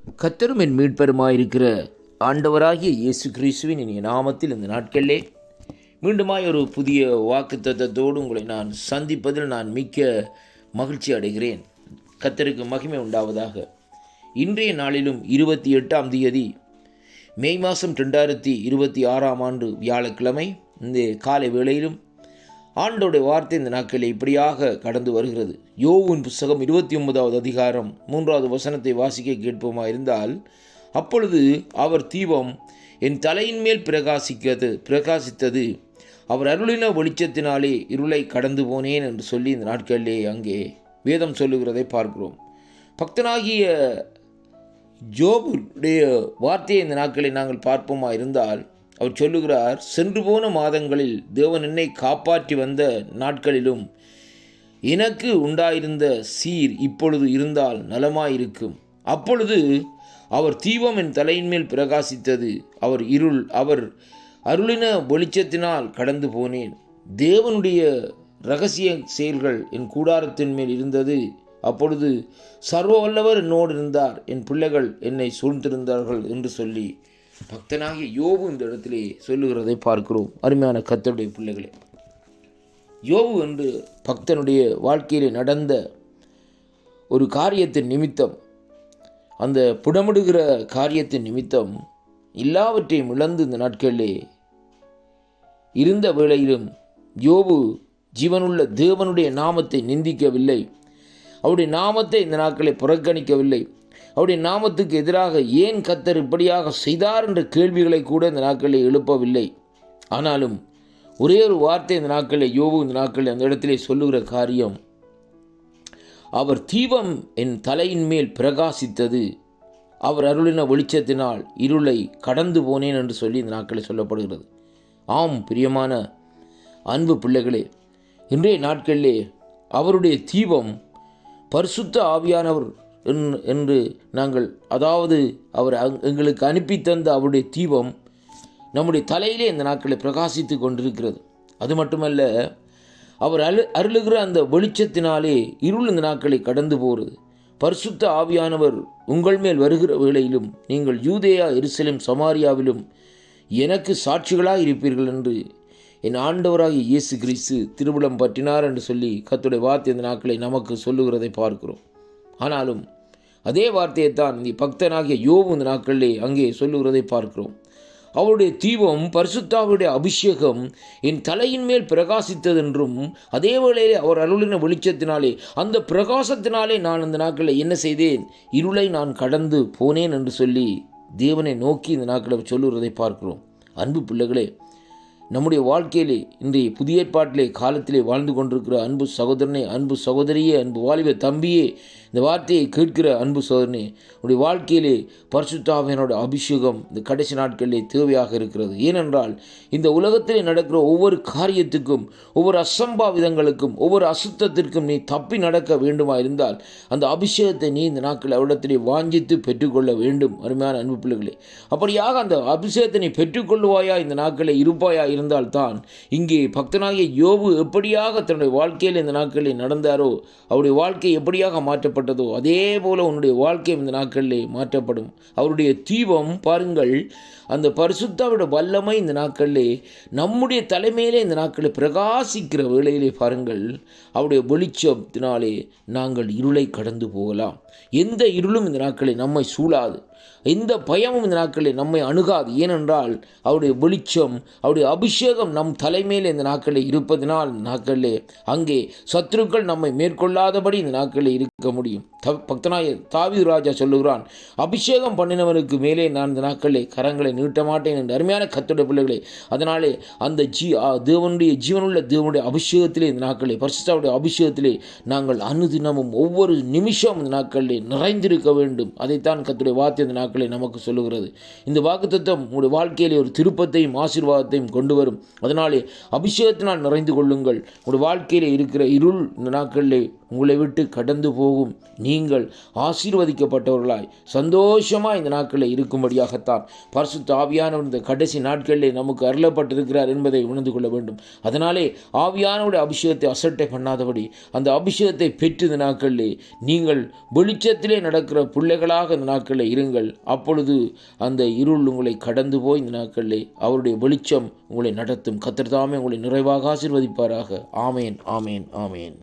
கர்த்தரும் என் மீட்பருமாயிருக்கிற ஆண்டவராகிய இயேசு கிறிஸ்துவின் இனிய நாமத்தில் இந்த நாட்களிலே மீண்டுமாய் ஒரு புதிய வாக்குத்தத்தத்தோடு உங்களை நான் சந்திப்பதில் நான் மிக்க மகிழ்ச்சி அடைகிறேன். கர்த்தருக்கு மகிமை உண்டாவதாக. இன்றைய நாளிலும் 28ஆம் தேதி மே மாதம் 2026ஆம் ஆண்டு வியாழக்கிழமை இந்த காலை வேளையிலும் ஆண்டோடைய வார்த்தை இந்த நாட்களில் இப்படியாக கடந்து வருகிறது. யோபுவின் புஸ்தகம் 29வது அதிகாரம் 3வது வசனத்தை வாசிக்க கேட்போமா இருந்தால், அப்பொழுது அவர் தீபம் என் தலையின் மேல் பிரகாசித்தது, அவர் அருளின வெளிச்சத்தினாலே இருளை கடந்து போனேன் என்று சொல்லி இந்த நாட்களிலே அங்கே வேதம் சொல்லுகிறதை பார்க்கிறோம். பக்தனாகிய யோபுடைய வார்த்தையை இந்த நாட்களில் நாங்கள் பார்ப்போமா இருந்தால், அவர் சொல்லுகிறார், சென்று போன மாதங்களில் தேவன் என்னை காப்பாற்றி வந்த நாட்களிலும் எனக்கு உண்டாயிருந்த சீர் இப்பொழுது இருந்தால் நலமாயிருக்கும். அப்பொழுது அவர் தீபம் என் தலையின் மேல் பிரகாசித்தது, அவர் அருளின வெளிச்சத்தினால் கடந்து போனேன். தேவனுடைய இரகசிய செயல்கள் என் கூடாரத்தின் மேல் இருந்தது. அப்பொழுது சர்வ வல்லவர் என்னோடு இருந்தார், என் பிள்ளைகள் என்னை சூழ்ந்திருந்தார்கள் என்று சொல்லி பக்தனாகிய யோபு இந்த இடத்திலே சொல்லுகிறதை பார்க்கிறோம். அருமையான கர்த்தருடைய பிள்ளைகளே, யோபு என்று பக்தனுடைய வாழ்க்கையிலே நடந்த ஒரு காரியத்தின் நிமித்தம், அந்த புடமிடுகிற காரியத்தின் நிமித்தம் எல்லாவற்றையும் இழந்து இந்த நாட்களிலே இருந்த வேளையிலும் யோபு ஜீவனுள்ள தேவனுடைய நாமத்தை நிந்திக்கவில்லை. அவருடைய நாமத்தை இந்த நாட்களை புறக்கணிக்கவில்லை. அவருடைய நாமத்துக்கு எதிராக ஏன் கர்த்தர் இப்படியாக செய்தார் என்ற கேள்விகளை கூட இந்த நாட்களில் எழுப்பவில்லை. ஆனாலும் ஒரே ஒரு வார்த்தை இந்த நாட்களில் யோபு இந்த நாட்களில் அந்த இடத்திலே சொல்லுகிற காரியம், அவர் தீபம் என் தலையின் மேல் பிரகாசித்தது, அவர் அருளின வெளிச்சத்தினால் இருளை கடந்து போனேன் என்று சொல்லி இந்த நாட்களில் சொல்லப்படுகிறது. ஆம் பிரியமான அன்பு பிள்ளைகளே, இன்றைய நாட்களிலே அவருடைய தீபம் பரிசுத்த ஆவியானவர் என்று நாங்கள், அதாவது அவர் எங்களுக்கு அனுப்பி தந்த அவருடைய தீபம் நம்முடைய தலையிலே இந்த நாட்களில் பிரகாசித்து கொண்டிருக்கிறது. அது மட்டுமல்ல, அவர் அருளுகிற அந்த வெளிச்சத்தினாலே இருள் இந்த நாட்களை கடந்து போகிறது. பரிசுத்த ஆவியானவர் உங்கள் மேல் வருகிற வேளையிலும் நீங்கள் யூதேயா, எருசலேம், சமாரியாவிலும் எனக்கு சாட்சிகளாக இருப்பீர்கள் என்று என் ஆண்டவராகிய இயேசு கிறிஸ்து திருவிழம் பற்றினார் என்று சொல்லி கர்த்தருடைய வார்த்தை இந்த நாட்களை நமக்கு சொல்லுகிறதை பார்க்கிறோம். ஆனாலும் அதே வார்த்தையைத்தான் இந்த பக்தனாகிய யோபு இந்த நாட்களிலே அங்கே சொல்லுகிறதை பார்க்கிறோம். அவருடைய தீபம் பரிசுத்தாவுடைய அபிஷேகம் என் தலையின் மேல் பிரகாசித்ததென்றும், அதே வேளையிலே அவர் அருளின வெளிச்சத்தினாலே, அந்த பிரகாசத்தினாலே நான் இந்த நாட்களில் என்ன செய்தேன், இருளை நான் கடந்து போனேன் என்று சொல்லி தேவனை நோக்கி இந்த நாட்களில் சொல்லுகிறதை பார்க்கிறோம். அன்பு பிள்ளைகளே, நம்முடைய வாழ்க்கையிலே இன்றைய புதிய ஏற்பாட்டிலே காலத்திலே வாழ்ந்து கொண்டிருக்கிற அன்பு சகோதரனே, அன்பு சகோதரியே, அன்பு வாலிப தம்பியே, இந்த வார்த்தையை கேட்கிற அன்பு சகோதரனே, உடைய வாழ்க்கையிலே பரிசுத்த ஆவியானவருடைய அபிஷேகம் இந்த கடைசி நாட்களிலே தேவையாக இருக்கிறது. ஏனென்றால் இந்த உலகத்திலே நடக்கிற ஒவ்வொரு காரியத்துக்கும், ஒவ்வொரு அசம்பாவிதங்களுக்கும், ஒவ்வொரு அசுத்தத்திற்கும் நீ தப்பி நடக்க வேண்டுமா இருந்தால் அந்த அபிஷேகத்தை நீ இந்த நாட்களில் அவரிடத்திலே வாஞ்சித்து பெற்றுக்கொள்ள வேண்டும். அருமையான அன்பு பிள்ளைகளே, அப்படியாக அந்த அபிஷேகத்தை நீ பெற்றுக்கொள்வாயா, இந்த நாட்களில் இருப்பாயா இருந்தால்தான் இங்கே பக்தனாகிய யோபு எப்படியாக தன்னுடைய வாழ்க்கையில் இந்த நாட்களில் நடந்தாரோ, அவருடைய வாழ்க்கை எப்படியாக மாற்றப்பட்டதோ அதே போல உன்னுடைய வாழ்க்கை இந்த நாட்களிலே மாற்றப்படும். அவருடைய தீபம் பாருங்கள், அந்த பரிசுத்தாவோட வல்லமை இந்த நாட்களிலே நம்முடைய தலைமையிலே இந்த நாட்களில் பிரகாசிக்கிற வேளையிலே பாருங்கள், அவருடைய வெளிச்சத்தினாலே நாங்கள் இருளை கடந்து போகலாம். எந்த இருளும் இந்த நாட்களில் நம்மை சூழாது, எந்த பயமும் இந்த நாட்களில் நம்மை அணுகாது. ஏனென்றால் அவருடைய வெளிச்சம், அவருடைய அபிஷேகம் நம் தலைமையில் இந்த நாட்களில் இருப்பதனால் இந்த நாட்களிலே அங்கே சத்துருக்கள் நம்மை மேற்கொள்ளாதபடி இந்த நாட்களில் இருக்க முடியும். பக்தனாய தாவீது ராஜா சொல்லுகிறான், அபிஷேகம் பண்ணினவனுக்கு மேலே நான் இந்த நாட்களிலே கரங்களை நீட்ட மாட்டேன் என்று. அருமையான கர்த்தருடைய பிள்ளைகளே, அதனாலே அந்த தேவனுடைய ஜீவனுள்ள தேவனுடைய அபிஷேகத்திலே இந்த நாட்களிலே, பரிசுத்தாவுடைய அபிஷேகத்திலே நாங்கள் அனுதினமும் ஒவ்வொரு நிமிஷம் இந்த நாட்களிலே நிறைந்திருக்க வேண்டும். அதைத்தான் கர்த்தருடைய வார்த்தை இந்த நாட்களை நமக்கு சொல்லுகிறது. இந்த வாக்குத்தத்தம் உங்களுடைய வாழ்க்கையிலே ஒரு திருப்பத்தையும் ஆசீர்வாதத்தையும் கொண்டு வரும். அதனாலே அபிஷேகத்தினால் நிறைந்து கொள்ளுங்கள். உங்களுடைய வாழ்க்கையிலே இருக்கிற இருள் இந்த நாட்களிலே உங்களை விட்டு கடந்து போகும். நீங்கள் ஆசீர்வதிக்கப்பட்டவர்களாய் சந்தோஷமாக இந்த நாட்களில் இருக்கும்படியாகத்தான் பரிசுத்த ஆவியானவர் இந்த கடைசி நாட்களிலே நமக்கு அருளப்பட்டிருக்கிறார் என்பதை உணர்ந்து கொள்ள வேண்டும். அதனாலே ஆவியானவருடைய அபிஷேகத்தை அசட்டை பண்ணாதபடி அந்த அபிஷேகத்தை பெற்று இந்த நாட்களிலே நீங்கள் வெளிச்சத்திலே நடக்கிற பிள்ளைகளாக இந்த நாட்களில் இருங்கள். அப்பொழுது அந்த இருள் உங்களை கடந்து போய் இந்த நாட்களிலே அவருடைய வெளிச்சம் உங்களை நடத்தும். கர்த்தர் தாமே உங்களை நிறைவாக ஆசீர்வதிப்பாராக. ஆமேன், ஆமேன், ஆமேன்.